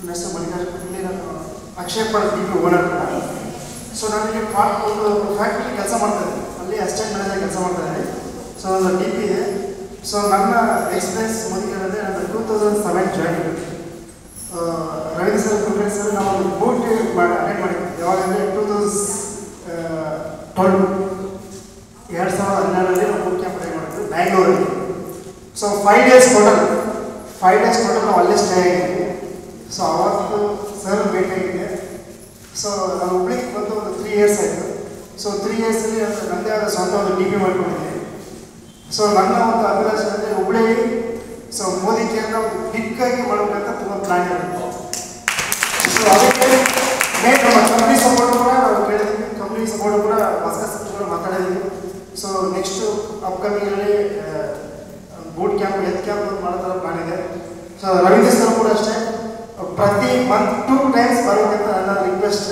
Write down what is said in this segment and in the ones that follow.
ನನ್ನ ಹೆಸರು ಮಲ್ಲಿಕಾರ್ಜುನ್. ಇಲ್ಲಿ ನಾನು Akshay park D P owner. So ನಾನು ಇಲ್ಲಿ ಪಾರ್ಕ್ ಒಂದು ಫ್ಯಾಕ್ಟ್ರಿ ಕೆಲಸ ಮಾಡ್ತಾಯಿದ್ದೀನಿ, ಅಲ್ಲಿ ಅಸಿಸ್ಟೆಂಟ್ ಮ್ಯಾನೇಜರ್ ಕೆಲಸ ಮಾಡ್ತಾಯಿದ್ದೀನಿ. ಸೊ ನನ್ನ ಡಿ ಪಿ ಇದೆ. ಸೊ ನನ್ನ ಎಕ್ಸ್ಪೀರಿಯನ್ಸ್ ಮೊದಲಿಗೆ ನಾನು 2007 join. Ravindra sir Kulkarni sir ನಾವು ಒಂದು ಬೂಟ್ ಅಟೆಂಡ್ ಮಾಡಿದ್ವಿ. ಯಾವಾಗಂದರೆ 2012 ನಾವು ಬೂಟ್ ಕ್ಯಾಂಪ್ ಅಟೆಂಡ್ ಮಾಡಿದ್ವಿ ಬ್ಯಾಂಗ್ಳೂರಲ್ಲಿ. ಸೊ 5 ಡೇಸ್ ಟೋಟಲ್ ನಾವು ಅಲ್ಲೇ ಸ್ಟೇ ಆಗಿದ್ವಿ. ಸೊ ಅವತ್ತು ಸರ್ ಭೇಟಿ ಆಗಿದೆ. ಸೊ ನಾನು ಹುಬ್ಳಿಗೆ ಬಂದು ಒಂದು 3 ಇಯರ್ಸ್ ಆಯಿತು. ಸೊ 3 ಇಯರ್ಸಲ್ಲಿ ನನ್ನದೇ ಆದ ಸ್ವಂತ ಒಂದು ಡಿ ಪಿ ಮಾಡ್ಕೊಂಡಿದ್ದೀನಿ. ಸೊ ನನ್ನ ಒಂದು ಅಭಿಲಾಷೆ ಅಂದರೆ ಹುಬ್ಳಿಯಲ್ಲಿ ಸೊ ಮೋದಿ ಕೇಂದ್ರ ಒಂದು ಬಿಗ್ಗಾಗಿ ಮಾಡಬೇಕಂತ ತುಂಬ ಪ್ಲಾನ್ ಇರುತ್ತೆ. ಸೊ ಅದಕ್ಕೆ ಮೇನ್ ನಮ್ಮ ಕಂಪ್ನಿ ಸಪೋರ್ಟ್ ಕೂಡ ನಾವು ಕೇಳಿದ್ದೀವಿ. ಕಂಪ್ನಿ ಸಪೋರ್ಟ್ ಕೂಡ ಹೊಸ ಕೂಡ ಮಾತಾಡಿದ್ದೀವಿ. ಸೊ ನೆಕ್ಸ್ಟು ಅಪ್ಕಮಿಂಗಲ್ಲಿ ಬೂಟ್ ಕ್ಯಾಂಪ್ ಹೆಲ್ತ್ ಕ್ಯಾಂಪ್ ಮಾಡೋ ಥರ ಪ್ಲಾನ್ ಇದೆ. ಸೊ ರವೀಂದ್ರ ಸರ್ ಕೂಡ ಅಷ್ಟೇ ಪ್ರತಿ ಮಂತ್ 2 ಟೈಮ್ಸ್ ಬರಬೇಕಂತ ನನ್ನ request.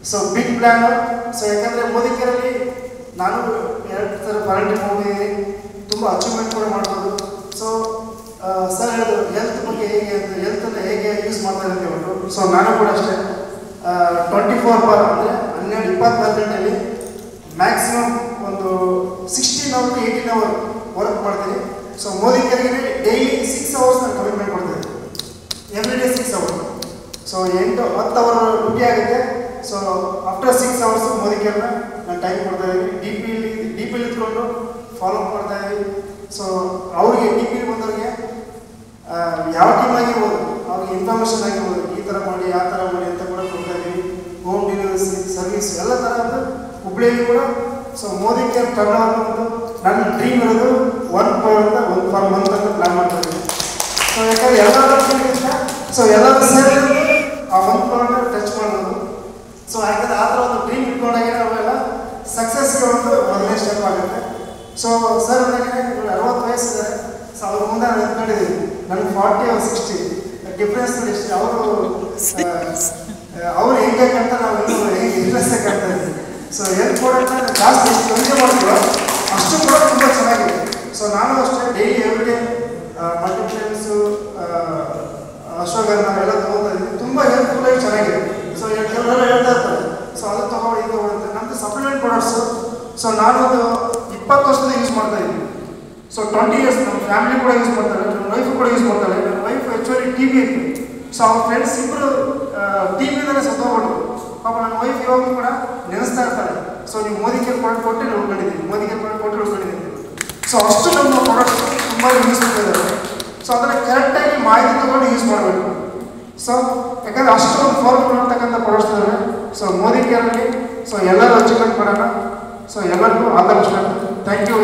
So big plan. So ಯಾಕಂದರೆ ಮೋದಿ ಕೇರಲ್ಲಿ ನಾನು 2 ಥರ ವಾರಂಟಿ ಹೋಗಿದ್ದೀನಿ, ತುಂಬ ಅಚೀವ್ಮೆಂಟ್ ಕೂಡ ಮಾಡ್ಬೋದು. ಸೊ ಸರ್ ಹೇಳಿದ್ರು ಹೆಲ್ತ್ ಬಗ್ಗೆ ಹೇಗೆ ಅಂತ, ಹೆಲ್ತನ್ನು ಹೇಗೆ ಯೂಸ್ ಮಾಡ್ತಾರೆ ಅಂತ ಹೇಳ್ಬಿಟ್ಟು. ಸೊ ನಾನು ಕೂಡ ಅಷ್ಟೇ 24 ಅಂದರೆ 12-24 ಗಂಟೆಯಲ್ಲಿ ಮ್ಯಾಕ್ಸಿಮಮ್ ಒಂದು 16 ಅವರ್ to 18 ಅವರ್ ವರ್ಕ್ ಮಾಡ್ತೀನಿ. ಸೊ ಮೋದಿ ಕೇರಿಗೆ ಡೈಲಿ 6 ಅವರ್ಸ್ ನಾನು ಕಮಿಟ್ಮೆಂಟ್ ಮಾಡ್ತೀನಿ, every day 6 hour. So 8-10 hour duty ಆಗುತ್ತೆ. ಸೊ ಆಫ್ಟರ್ 6 ಅವರ್ಸ್ ಮೋದಿ ಕೇರ್ನ ನಾನು ಟೈಮ್ ಕೊಡ್ತಾ ಇದ್ದೀವಿ. ಡಿ ಪಿಲಿ ಇಟ್ಕೊಂಡು ಫಾಲೋ ಅಪ್ ಮಾಡ್ತಾ ಇದ್ದೀವಿ. ಸೊ ಅವ್ರಿಗೆ ಡಿ ಪಿ ಬಂದವ್ರಿಗೆ ಯಾವ ಟೀಮ್ ಆಗಿರ್ಬೋದು ಅವ್ರಿಗೆ ಇನ್ಫಾರ್ಮೇಷನ್ ಆಗಿರ್ಬೋದು, ಈ ಥರ ಮಾಡಿ ಆ ಥರ ಮಾಡಿ ಅಂತ ಕೂಡ ಕೊಡ್ತಾ ಇದ್ದೀವಿ. ಹೋಮ್ ಡೆಲಿವರಿ ಸರ್ವಿಸ್ ಎಲ್ಲ ಥರ ಒಂದು ಹುಬ್ಳಿಯಲ್ಲಿ ಕೂಡ. So Modi care turn over ಒಂದು ನನ್ನ ಡ್ರೀಮ್ ಇರೋದು 1 crore ಅಂತ 1 per month ಅಂತ ಪ್ಲಾನ್ ಮಾಡ್ತಾ ಇದ್ದೀವಿ. ಸೊ ಯಾಕಂದರೆ ಎಲ್ಲರೂ ಸೊ ಎಲ್ಲರೂ ಸೇರಿ ಆ 1 crore ಟಚ್ ಮಾಡ್ಬೋದು. ಸೊ ಯಾಕಂದರೆ ಆ ಥರ ಒಂದು ಡ್ರೀಮ್ ಇಟ್ಕೊಂಡಾಗೆ ನಾವೆಲ್ಲ ಸಕ್ಸಸ್ಗೆ ಒಂದು ಮೊದಲನೇ ಸ್ಟೆಪ್ ಆಗುತ್ತೆ. ಸೊ ಸರ್ ನನಗೆ 60 ವಯಸ್ಸಿದ್ದಾರೆ. ಸೊ ಅವ್ರ ಮುಂದೆ ನಾನು ನಿಂತ್ಕೊಂಡಿದ್ದೀವಿ. ನನಗೆ 40 or 60 ಡಿಫ್ರೆನ್ಸ್ ನೋಡಿ ಎಷ್ಟು. ಅವರು ಹೆಂಗೆ ಕಂತ ನಾವು ಇನ್ನೂ ಹೇಗೆ ಇಂಟ್ರೆಸ್ಟ್ ಕಾಣ್ತಾ ಇದ್ದೀವಿ. ಸೊ ಹೆಲ್ತ್ ಪ್ರಾಡಕ್ಟ್ನ ಜಾಸ್ತಿ ಎಷ್ಟು ಕಮ್ಮಿ ಮಾಡ್ತೀವೋ ಅಷ್ಟು ಕೂಡ ತುಂಬ ಚೆನ್ನಾಗಿದೆ. ಸೊ ನಾನು ಅಷ್ಟೇ ಡೈಲಿ ಎವ್ರಿ ಡೇ ಮಲ್ಟಿಪ್ಲೇನ್ಸು ಅಶ್ವಗಂಧ ಎಲ್ಲ ತೊಗೊತಾ ಇದ್ದೀವಿ. ತುಂಬ ಹೆಲ್ತ್ಫುಲ್ಲಾಗಿ ಚೆನ್ನಾಗಿದೆ. ಸೊ ಕೆಲವರೆಲ್ಲ ಹೇಳ್ತಾ ಇರ್ತಾರೆ ಸೊ ಅದು ತೊಗೊಂಡು ಇದು ಅಂತ. ನಮ್ಮದು ಸಪ್ಲಿಮೆಂಟ್ ಪ್ರಾಡಕ್ಟ್ಸು. ಸೊ ನಾನು ಒಂದು 20 ವರ್ಷದಿಂದ ಯೂಸ್ ಮಾಡ್ತಾ ಇದ್ದೀನಿ. ಸೊ 20 ಇಯರ್ಸ್ ನಮ್ಮ ಫ್ಯಾಮಿಲಿ ಕೂಡ ಯೂಸ್ ಮಾಡ್ತಾರೆ, ನನ್ನ ವೈಫು ಕೂಡ ಯೂಸ್ ಮಾಡ್ತಾಳೆ. ನನ್ನ ವೈಫ್ ಆ್ಯಕ್ಚುಲಿ ಟಿ ಬಿ ಇತ್ತು. ಸೊ ಅವ್ರ ಫ್ರೆಂಡ್ಸ್ ಇಬ್ಬರು ಟಿ ಬಿಯಿಂದಲೇ ಸತ್ತೋಗ್ಬಿಟ್ರು. ಪಾಪ ನನ್ನ ವೈಫ್ ಇವಾಗಲೂ ಕೂಡ ನೆನೆಸ್ತಾ ಇರ್ತಾರೆ. ಸೊ ನೀವು ಮೋದಿ ಕೇರ್ ಪ್ರಾಡಕ್ಟ್ ಕೊಟ್ಟು ಉಳ್ಕೊಂಡಿದ್ದೀನಿ, ಮೋದಿ ಕೇರ್ ಪ್ರಾಡಕ್ಟ್ ಕೊಟ್ಟು ಉಳ್ಕೊಂಡಿದ್ದೀನಿ. ಸೊ ಅಷ್ಟು ನಮ್ಮ ಪ್ರಾಡಕ್ಟ್ಸ್ ತುಂಬ ಯೂಸ್ಫುಲ್ ಇದ್ದಾರೆ. ಸೊ ಅದನ್ನು ಕರೆಕ್ಟಾಗಿ ಮಾಹಿತಿ ತೊಗೊಂಡು ಯೂಸ್ ಮಾಡಬೇಕು. ಸೊ ಯಾಕಂದರೆ ಅಷ್ಟೊಂದು ಫಾರ್ಮುಲ್ ಅಂತಕ್ಕಂಥ ಪ್ರಾಡಕ್ಟ್ಸ್ ಇದ್ದಾವೆ. ಸೊ ಮೋದಿ ಕೇರಲ್ಲಿ ಸೊ ಎಲ್ಲರೂ ಅಚೀವ್ಮೆಂಟ್ ಮಾಡೋಣ. ಸೊ ಎಲ್ಲರಿಗೂ all the best. Thank you.